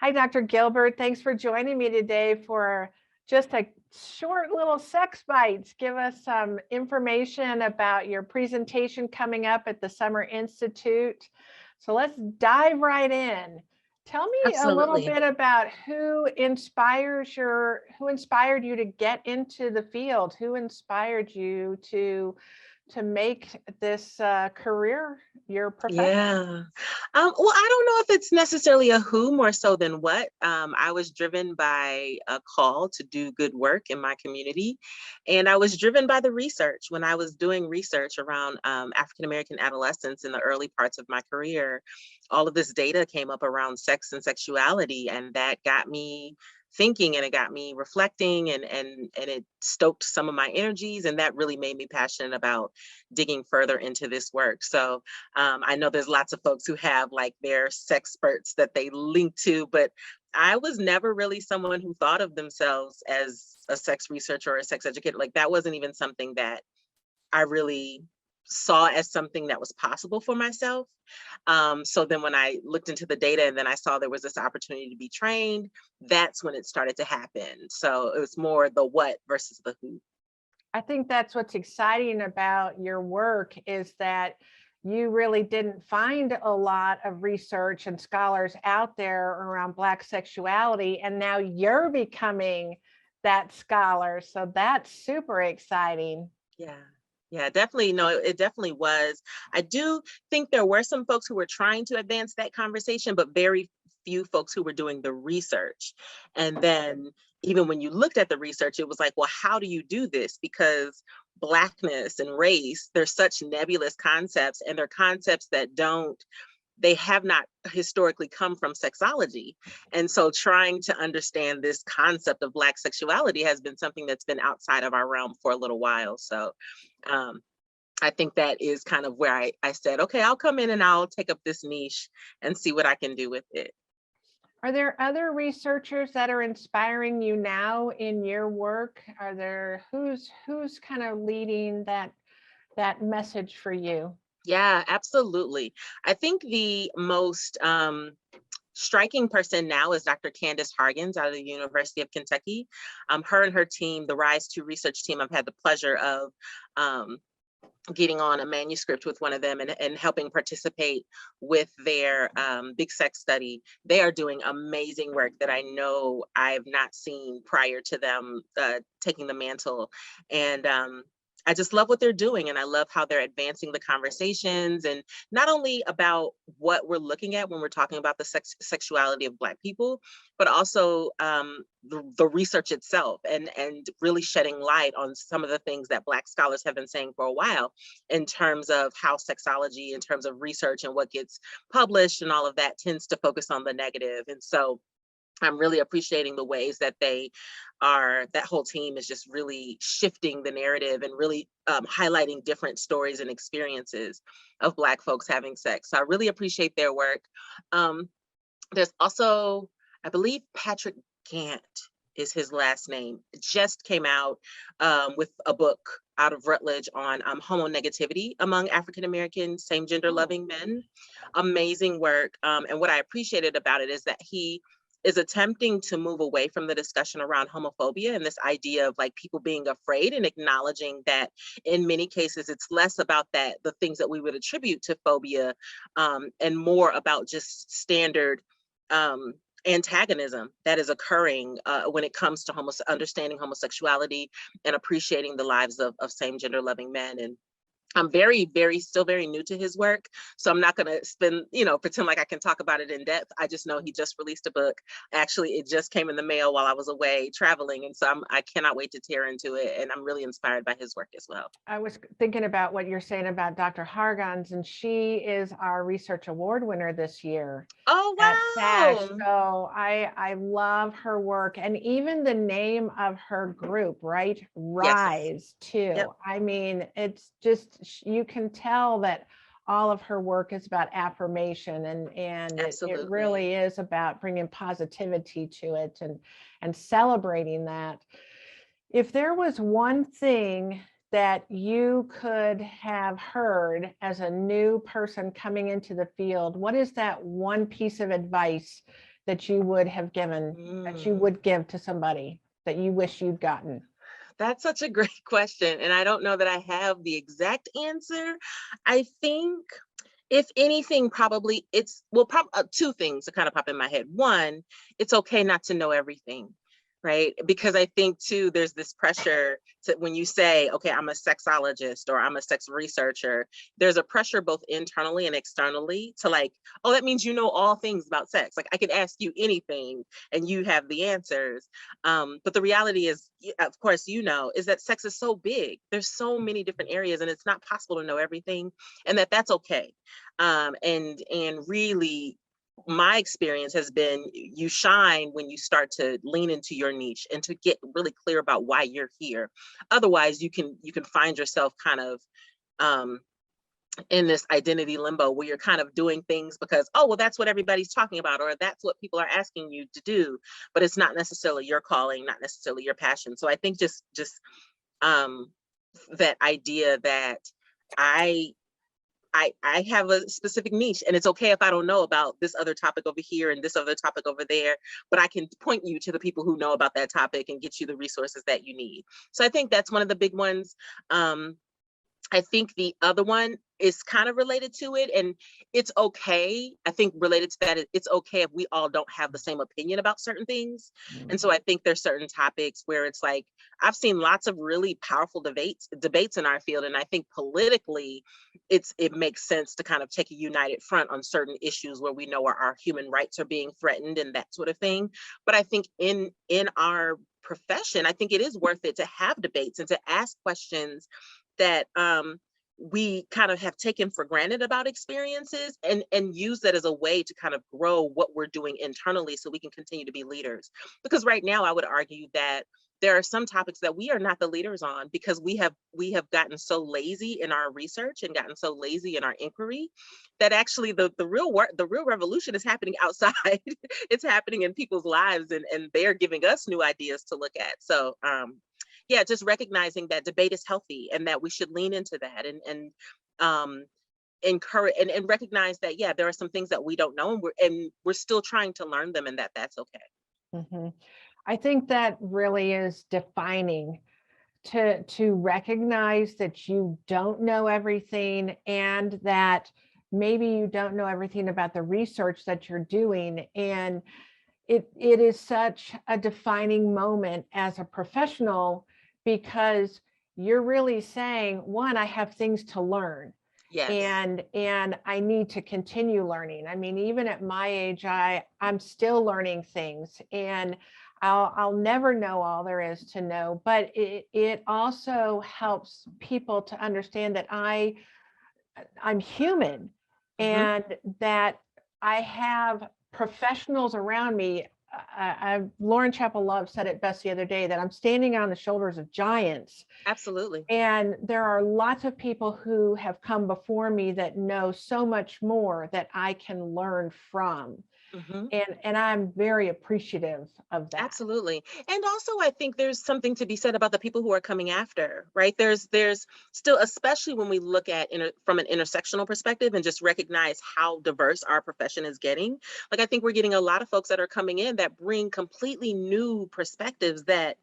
Hi, Dr. Gilbert. Thanks for joining me today for just a short little sex bites. Give us some information about your presentation coming up at the Summer Institute. So let's dive right in. Tell me a little Absolutely. bit about who inspired you to get into the field, who inspired you to make this career your profession. Yeah. Well, I don't know if it's necessarily a who more so than what. I was driven by a call to do good work in my community. And I was driven by the research. When I was doing research around African American adolescents in the early parts of my career, all of this data came up around sex and sexuality. And that got me thinking, and it got me reflecting, and it stoked some of my energies, and that really made me passionate about digging further into this work. So I know there's lots of folks who have like their sexperts that they link to, but I was never really someone who thought of themselves as a sex researcher or a sex educator. Like that wasn't even something that I really saw as something that was possible for myself. So then when I looked into the data and then I saw there was this opportunity to be trained, that's when it started to happen. So it was more the what versus the who. I think that's what's exciting about your work is that you really didn't find a lot of research and scholars out there around Black sexuality, and now you're becoming that scholar. So that's super exciting. Yeah. Yeah, definitely. No, it definitely was. I do think there were some folks who were trying to advance that conversation, but very few folks who were doing the research. And then even when you looked at the research, it was like, well, how do you do this? Because Blackness and race, they're such nebulous concepts, and they're concepts that they have not historically come from sexology. And so trying to understand this concept of Black sexuality has been something that's been outside of our realm for a little while. So um, I think that is kind of where I said, okay, I'll come in and I'll take up this niche and see what I can do with it. Are there other researchers that are inspiring you now in your work? Are there who's kind of leading that message for you? Yeah, absolutely. I think the most striking person now is Dr. Candace Hargens out of the University of Kentucky. Her and her team, the Rise 2 research team, I've had the pleasure of um, getting on a manuscript with one of them and helping participate with their big sex study. They are doing amazing work that I know I've not seen prior to them taking the mantle. And I just love what they're doing, and I love how they're advancing the conversations, and not only about what we're looking at when we're talking about the sexuality of Black people, but also the research itself, and really shedding light on some of the things that Black scholars have been saying for a while in terms of how sexology, in terms of research and what gets published and all of that, tends to focus on the negative. And so I'm really appreciating the ways that that whole team is just really shifting the narrative and really highlighting different stories and experiences of Black folks having sex. So I really appreciate their work. Um, there's also, I believe, Patrick Gant is his last name, just came out with a book out of Rutledge on homonegativity among African American same gender Oh, loving men. Amazing work. And what I appreciated about it is that he is attempting to move away from the discussion around homophobia and this idea of like people being afraid, and acknowledging that in many cases it's less about the things that we would attribute to phobia, and more about just standard um, antagonism that is occurring when it comes to understanding homosexuality and appreciating the lives of same gender loving men. And I'm still very new to his work. So I'm not going to pretend like I can talk about it in depth. I just know he just released a book. Actually, it just came in the mail while I was away traveling. And so I cannot wait to tear into it. And I'm really inspired by his work as well. I was thinking about what you're saying about Dr. Hargans, and she is our research award winner this year Oh, at SASH. wow. So I love her work, and even the name of her group, right? Yes. Rise too. Yep. I mean, it's just you can tell that all of her work is about affirmation, and it Absolutely. really is about bringing positivity to it and celebrating that. If there was one thing that you could have heard as a new person coming into the field, what is that one piece of advice that you would have given, that you would give to somebody that you wish you'd gotten? That's such a great question. And I don't know that I have the exact answer. I think, if anything, probably it's, well, two things that kind of pop in my head. One, it's okay not to know everything, right? Because I think too, there's this pressure to, when you say, okay, I'm a sexologist or I'm a sex researcher, there's a pressure both internally and externally to like, oh, that means you know all things about sex. Like I could ask you anything and you have the answers. But the reality is, of course, you know, is that sex is so big. There's so many different areas and it's not possible to know everything, and that's okay. And really, my experience has been you shine when you start to lean into your niche and to get really clear about why you're here. Otherwise, you can find yourself kind of in this identity limbo where you're kind of doing things because, oh, well, that's what everybody's talking about, or that's what people are asking you to do, but it's not necessarily your calling, not necessarily your passion. So I think just that idea that I I have a specific niche, and it's okay if I don't know about this other topic over here and this other topic over there, but I can point you to the people who know about that topic and get you the resources that you need. So I think that's one of the big ones. I think the other one is kind of related to it, and it's okay. I think related to that, it's okay if we all don't have the same opinion about certain things. And so I think there's certain topics where it's like, I've seen lots of really powerful debates in our field. And I think politically, it makes sense to kind of take a united front on certain issues where we know our human rights are being threatened and that sort of thing. But I think in our profession, I think it is worth it to have debates and to ask questions that we kind of have taken for granted about experiences, and use that as a way to kind of grow what we're doing internally so we can continue to be leaders. Because right now, I would argue that there are some topics that we are not the leaders on because we have gotten so lazy in our research and gotten so lazy in our inquiry that actually the real work, the real revolution is happening outside. It's happening in people's lives, and they're giving us new ideas to look at. So yeah, just recognizing that debate is healthy and that we should lean into that, and encourage and recognize that, yeah, there are some things that we don't know, and we're still trying to learn them, and that's okay. Mhm. I think that really is defining, to recognize that you don't know everything, and that maybe you don't know everything about the research that you're doing. And it is such a defining moment as a professional, because you're really saying, one, I have things to learn, Yes, and I need to continue learning. I mean, even at my age, I'm still learning things, and I'll never know all there is to know. But it also helps people to understand that I'm human, hmm, and that I have professionals around me. Lauren Chappell Love said it best the other day, that I'm standing on the shoulders of giants. absolutely. And there are lots of people who have come before me that know so much more that I can learn from. Hmm. And I'm very appreciative of that. Absolutely. And also I think there's something to be said about the people who are coming after, right? There's still, especially when we look at from an intersectional perspective and just recognize how diverse our profession is getting. Like I think we're getting a lot of folks that are coming in that bring completely new perspectives that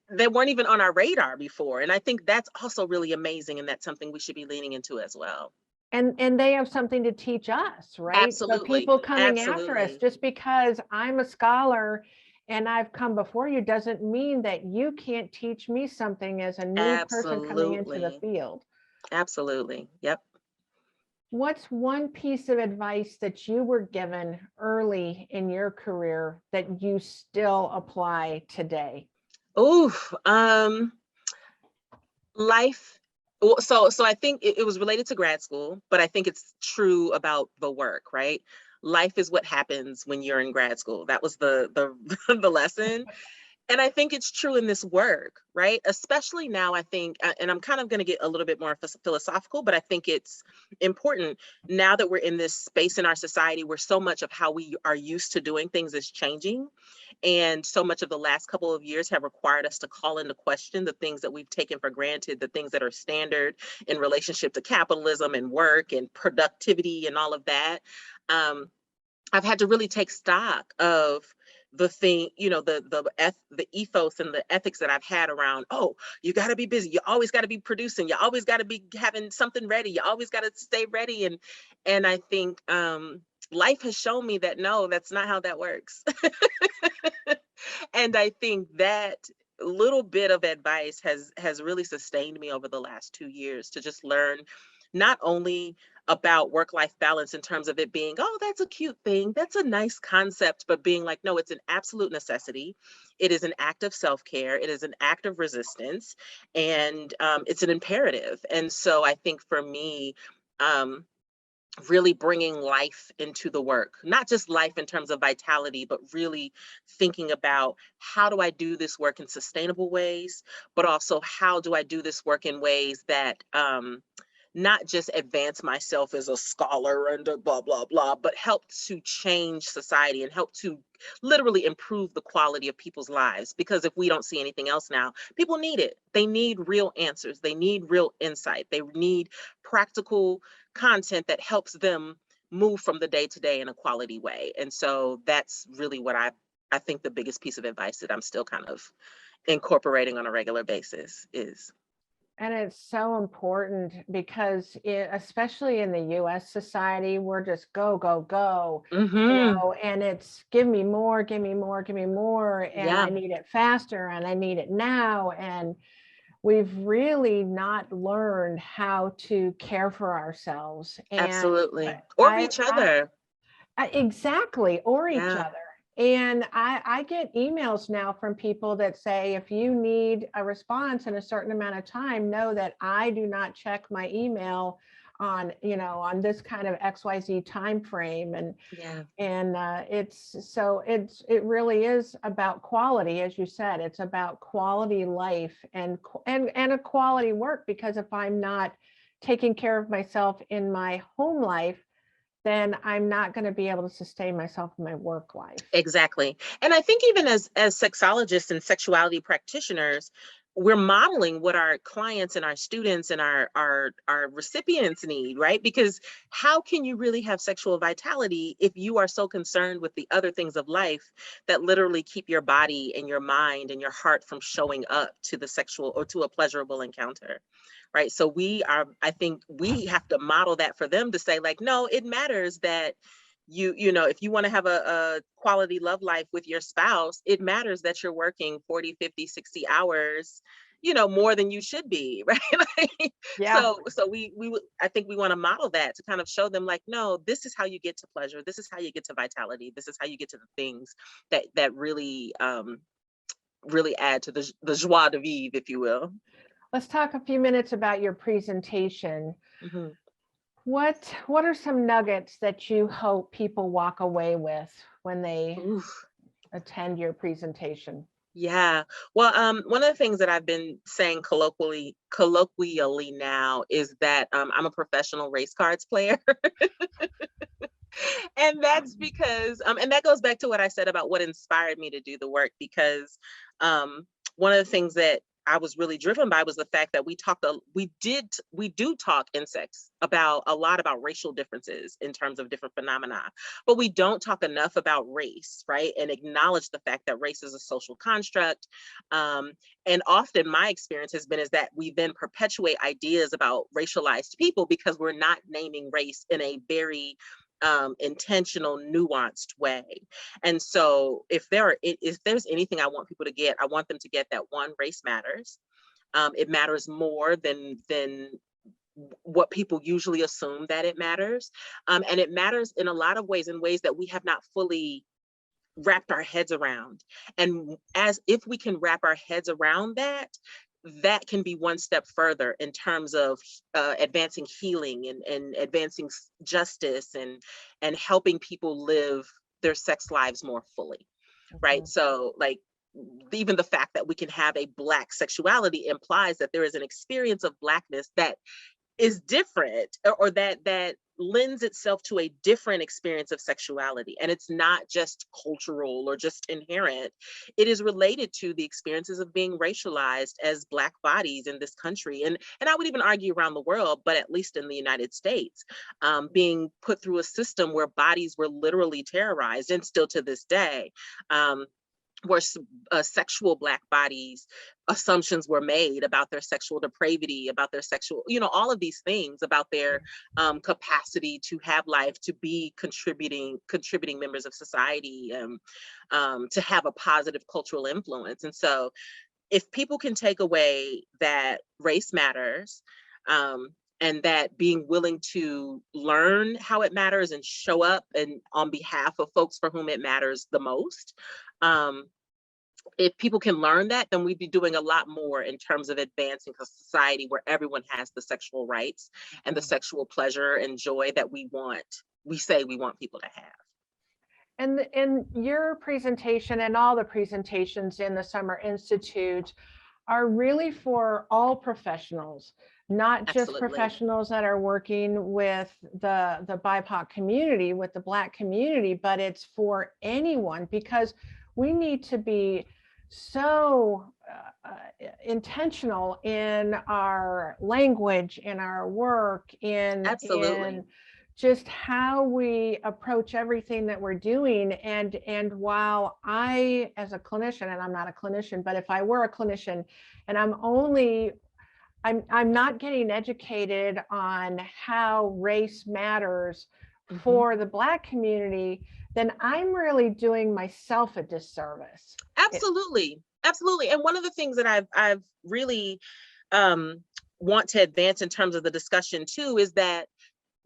weren't even on our radar before. And I think that's also really amazing, and that's something we should be leaning into as well. And they have something to teach us, right? The Absolutely. people coming after us, Absolutely. just because I'm a scholar and I've come before you doesn't mean that you can't teach me something as a new person coming into the Absolutely. field. Absolutely. Yep. What's one piece of advice that you were given early in your career that you still apply today? Oh, life. So I think it was related to grad school, but I think it's true about the work, right? Life is what happens when you're in grad school. That was the the lesson. And I think it's true in this work, right? Especially now, I think, and I'm kind of going to get a little bit more philosophical, but I think it's important now that we're in this space in our society where so much of how we are used to doing things is changing. And so much of the last couple of years have required us to call into question the things that we've taken for granted, the things that are standard in relationship to capitalism and work and productivity and all of that. Um, I've had to really take stock of the thing, the ethos and the ethics that I've had around, oh, you got to be busy. You always got to be producing. You always got to be having something ready. You always got to stay ready. And I think life has shown me that no, that's not how that works. And I think that little bit of advice has really sustained me over the last 2 years to just learn not only about work-life balance in terms of it being, oh, that's a cute thing, that's a nice concept, but being like, no, it's an absolute necessity. It is an act of self-care. It is an act of resistance, and it's an imperative. And so I think for me, um, really bringing life into the work, not just life in terms of vitality, but really thinking about how do I do this work in sustainable ways, but also how do I do this work in ways that not just advance myself as a scholar and a blah, blah, blah, but help to change society and help to literally improve the quality of people's lives. Because if we don't see anything else now, people need it. They need real answers. They need real insight. They need practical content that helps them move from the day to day in a quality way. And so that's really what I think the biggest piece of advice that I'm still kind of incorporating on a regular basis is. And it's so important because especially in the US society, we're just go, go, go, Mm-hmm. and it's give me more, give me more, give me more. And Yeah, I need it faster and I need it now. And we've really not learned how to care for ourselves. And absolutely. Or I, each other. exactly, or each Yeah. other. And I get emails now from people that say, if you need a response in a certain amount of time, know that I do not check my email on, on this kind of XYZ time frame. Yeah. And it really is about quality, as you said. It's about quality life and a quality work, because if I'm not taking care of myself in my home life, then I'm not going to be able to sustain myself in my work life. Exactly. And I think even as sexologists and sexuality practitioners, we're modeling what our clients and our students and our recipients need, right? Because how can you really have sexual vitality if you are so concerned with the other things of life that literally keep your body and your mind and your heart from showing up to the sexual or to a pleasurable encounter? Right. So I think we have to model that for them to say, like, no, it matters that if you want to have a quality love life with your spouse, it matters that you're working 40, 50, 60 hours, more than you should be, right? Like, Yeah. so I think we want to model that to kind of show them, like, no, this is how you get to pleasure. This is how you get to vitality. This is how you get to the things that really add to the joie de vivre, if you will. Let's talk a few minutes about your presentation. Mhm. What are some nuggets that you hope people walk away with when they Oof. attend your presentation? Yeah. Well, one of the things that I've been saying colloquially now is that I'm a professional race cards player. And that's because and that goes back to what I said about what inspired me to do the work, because one of the things that I was really driven by was the fact that we do talk in sex about a lot about racial differences in terms of different phenomena, but we don't talk enough about race, right? And acknowledge the fact that race is a social construct. Um, and often my experience has been is that we then perpetuate ideas about racialized people because we're not naming race in a very intentional, nuanced way. And so if there's anything I want people to get, I want them to get that one, race matters. It matters more than what people usually assume that it matters. And it matters in a lot of ways, in ways that we have not fully wrapped our heads around. And as if we can wrap our heads around that, that can be one step further in terms of advancing healing and advancing justice and helping people live their sex lives more fully, right? Mhm. So, like, even the fact that we can have a Black sexuality implies that there is an experience of Blackness that is different, or that lends itself to a different experience of sexuality. And it's not just cultural or just inherent. It is related to the experiences of being racialized as Black bodies in this country. And I would even argue around the world, but at least in the United States, being put through a system where bodies were literally terrorized, and still to this day. Where sexual Black bodies, assumptions were made about their sexual depravity, about their sexual, all of these things about their capacity to have life, to be contributing members of society, to have a positive cultural influence. And so if people can take away that race matters, and that being willing to learn how it matters and show up and on behalf of folks for whom it matters the most, if people can learn that, then we'd be doing a lot more in terms of advancing a society where everyone has the sexual rights and the sexual pleasure and joy that we say we want people to have. And in your presentation and all the presentations in the Summer Institute are really for all professionals, not just Absolutely. professionals that are working with the BIPOC community, with the Black community, but it's for anyone, because we need to be so intentional in our language, in our work, in just how we approach everything that we're doing. And while I, as a clinician, and I'm not a clinician, but if I were a clinician and I'm not getting educated on how race matters for the Black community, then I'm really doing myself a disservice. Absolutely. Absolutely. And one of the things that I've really want to advance in terms of the discussion too, is that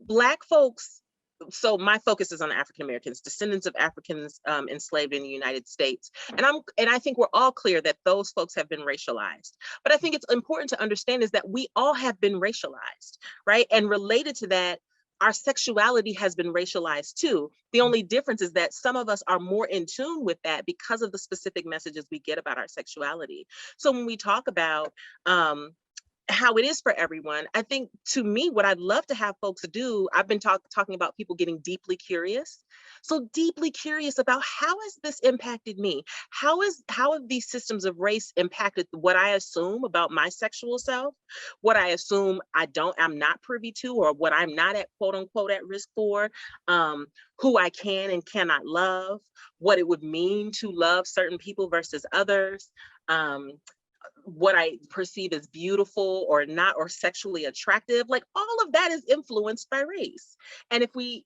Black folks, so my focus is on African Americans, descendants of Africans enslaved in the United States. And I think we're all clear that those folks have been racialized. But I think it's important to understand is that we all have been racialized, right? And related to that, our sexuality has been racialized too. The only difference is that some of us are more in tune with that because of the specific messages we get about our sexuality. So when we talk about how it is for everyone, I think, to me, what I'd love to have folks do, I've been talking about people getting deeply curious. So deeply curious about, how has this impacted me? How have these systems of race impacted what I assume about my sexual self, what I assume I'm not privy to, or what I'm not at quote unquote at risk for, who I can and cannot love, what it would mean to love certain people versus others, what I perceive as beautiful or not, or sexually attractive. Like, all of that is influenced by race. And if we,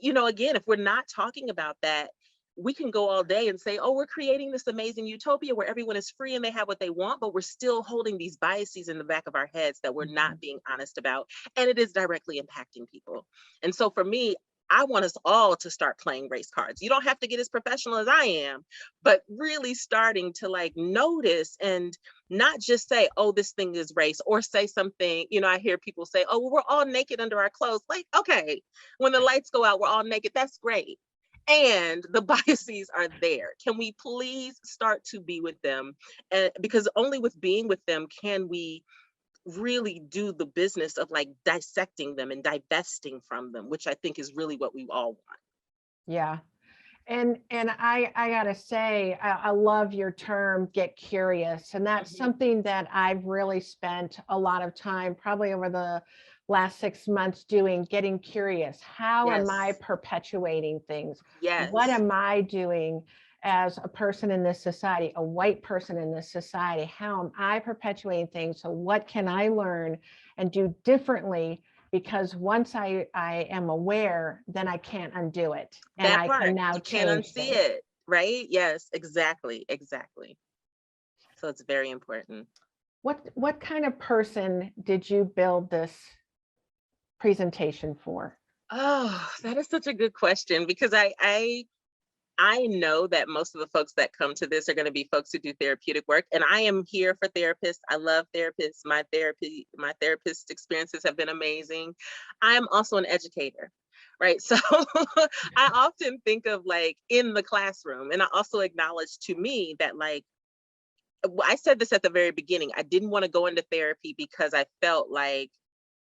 again, if we're not talking about that, we can go all day and say, oh, we're creating this amazing utopia where everyone is free and they have what they want, but we're still holding these biases in the back of our heads that we're not being honest about. And it is directly impacting people. And so for me, I want us all to start playing race cards. You don't have to get as professional as I am, but really starting to notice and not just say, oh, this thing is race, or say something, I hear people say, oh, well, we're all naked under our clothes. Like, okay, when the lights go out, we're all naked. That's great. And the biases are there. Can we please start to be with them? And because only with being with them can we really do the business of dissecting them and divesting from them, which I think is really what we all want. Yeah. And I gotta say, I love your term, get curious. And that's something that I've really spent a lot of time, probably over the last 6 months, doing, getting curious. How am I perpetuating things? What am I doing as a person in this society, a white person in this society? How am I perpetuating things? So what can I learn and do differently? Because once I am aware, then I can't undo it. And I can now change unsee it, right? Yes, exactly. So it's very important. What kind of person did you build this presentation for? Oh, that is such a good question, because I know that most of the folks that come to this are going to be folks who do therapeutic work, and I am here for therapists. I love therapists. My therapist experiences have been amazing. I am also an educator, right? So I often think of in the classroom, and I also acknowledge to me that I said this at the very beginning, I didn't want to go into therapy because I felt like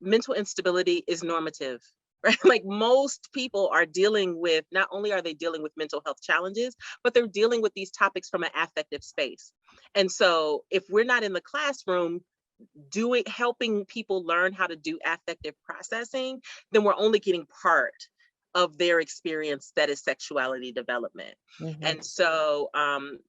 mental instability is normative. right? Like most people are dealing with, not only are they dealing with mental health challenges, but they're dealing with these topics from an affective space. And so if we're not in the classroom helping people learn how to do affective processing, then we're only getting part of their experience that is sexuality development. And so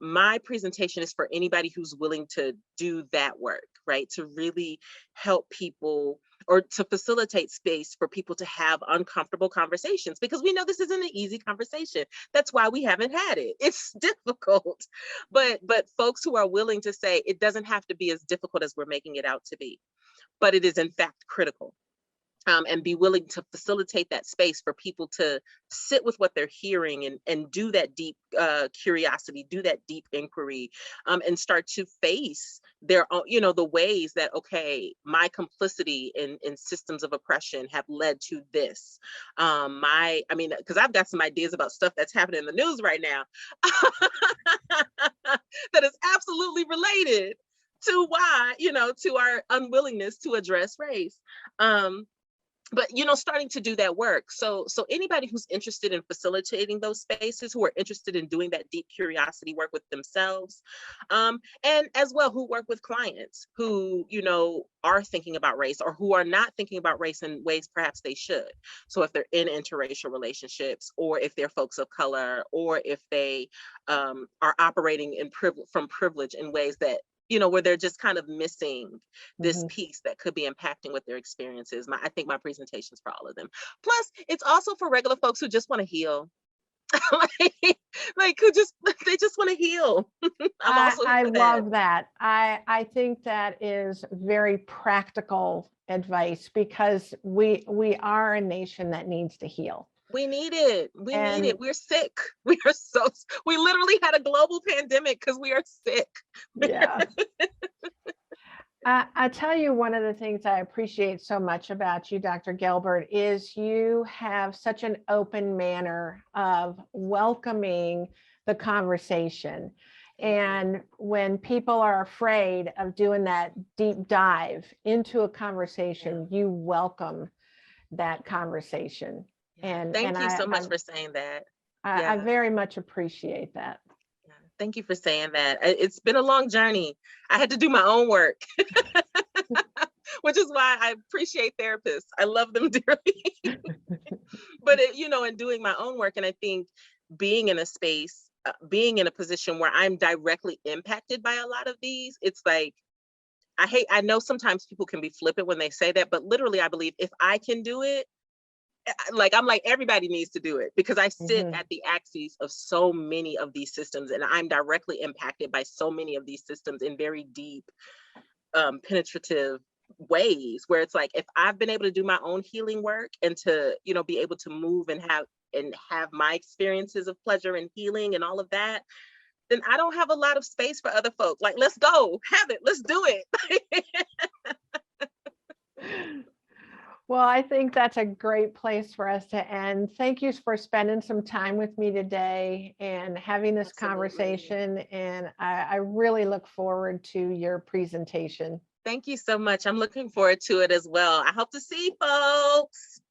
my presentation is for anybody who's willing to do that work, right? To really help people or to facilitate space for people to have uncomfortable conversations, because we know this isn't an easy conversation. That's why we haven't had it. It's difficult, but folks who are willing to say it doesn't have to be as difficult as we're making it out to be, but it is in fact critical. And be willing to facilitate that space for people to sit with what they're hearing and do that deep curiosity, do that deep inquiry, and start to face their own, the ways that, okay, my complicity in systems of oppression have led to this. Because I've got some ideas about stuff that's happening in the news right now that is absolutely related to why, to our unwillingness to address race. But starting to do that work. So anybody who's interested in facilitating those spaces, who are interested in doing that deep curiosity work with themselves, and as well who work with clients who are thinking about race or who are not thinking about race in ways perhaps they should. So if they're in interracial relationships, or if they're folks of color, or if they are operating from privilege in ways that where they're just kind of missing this piece that could be impacting what their experience is. I think my presentation is for all of them. Plus, it's also for regular folks who just want to heal. like they just want to heal. I love that. I think that is very practical advice, because we are a nation that needs to heal. We need it. We need it. We're sick. We literally had a global pandemic because we are sick. Yeah. I tell you, one of the things I appreciate so much about you, Dr. Gilbert, is you have such an open manner of welcoming the conversation. And when people are afraid of doing that deep dive into a conversation, you welcome that conversation. And thank you so much for saying that. I very much appreciate that. Thank you for saying that. It's been a long journey. I had to do my own work, which is why I appreciate therapists. I love them dearly. But, in doing my own work, and I think being in a space, being in a position where I'm directly impacted by a lot of these, it's like, I know sometimes people can be flippant when they say that, but literally I believe if I can do it, I'm like, everybody needs to do it, because I sit at the axes of so many of these systems, and I'm directly impacted by so many of these systems in very deep, penetrative ways, where it's like, if I've been able to do my own healing work and to, be able to move and have my experiences of pleasure and healing and all of that, then I don't have a lot of space for other folks. Like, let's go, have it, let's do it. Well, I think that's a great place for us to end. Thank you for spending some time with me today and having this conversation. And I really look forward to your presentation. Thank you so much. I'm looking forward to it as well. I hope to see folks.